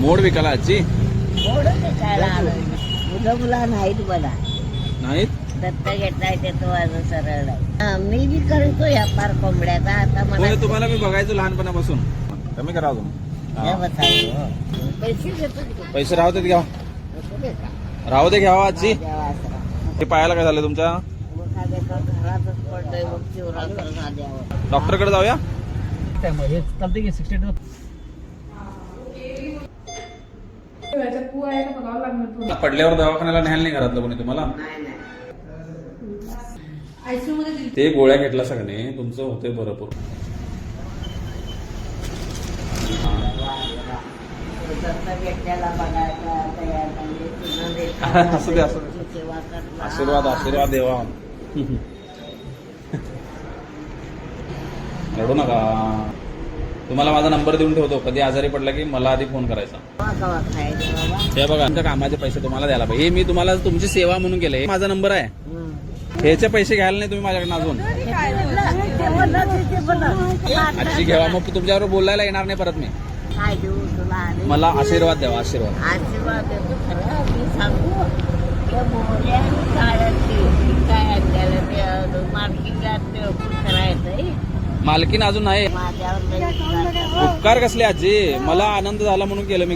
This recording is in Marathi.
मोड विकायला आजी मोडच विकायला आलोय. मुलं नाहीत मला. नाहीत. दत्त घेतलाय ते तो माझं सरळ नाही. मी बी करतो व्यापार कोंबड्याचा. आता मला तुम्हाला मी बघायचो लहानपणापासून. कमी करा अजून. हे बसावं. पैसे घेतो की. पैसे राहू देत घ्या. घेतो बे का? राहू दे घ्यावा आजी. देवा आसरा. हे पायाला काय झालं तुमच्या? मग काय देतो, घरातच पडतोय मग शिवराम करून द्यावं. डॉक्टरकडे जाऊया. हे चालते की 62 पडल्यावर दवाखान्याला न्यायला नाही घरातलं कोणी तुम्हाला? नाही नाही. ते गोळ्या घेतला सगळे तुमचं होते बरोबर. दत्त घेतल्याला बघायचा तयार म्हणजे तुझं देता. असू दे, असू दे. तुझी सेवा करणार. आशीर्वाद आशीर्वाद देवा. रडू नका. तुम्हाला माझा नंबर देऊन ठेवतो. कधी आजारी पडला की मला आधी फोन करायचा. कवा खायचं बाबा. हे बघा तुमच्या कामाचे पैसे तुम्हाला द्यायला पाहिजे. हे मी तुम्हाला तुमची सेवा म्हणून केलंय. माझा नंबर आहे. ह्याचे पैसे घ्यायला नाही तुम्ही माझ्याकडे अजून. आजी घ्यावा मग तुमच्याबरोबर बोलायला येणार नाही परत मी. काय देऊ तुला आणि मला आशीर्वाद द्यावा. आशीर्वाद. आशीर्वाद देतो खरं. मी सांगू त्या मोहऱ्या आणि काळ्याची काय आपल्याला ते मार्किंगला ते करायचंय. मालकीन अजून नाही. माझ्यावर लई उपकार कसले आजी. मला आनंद झाला म्हणून केलं मी.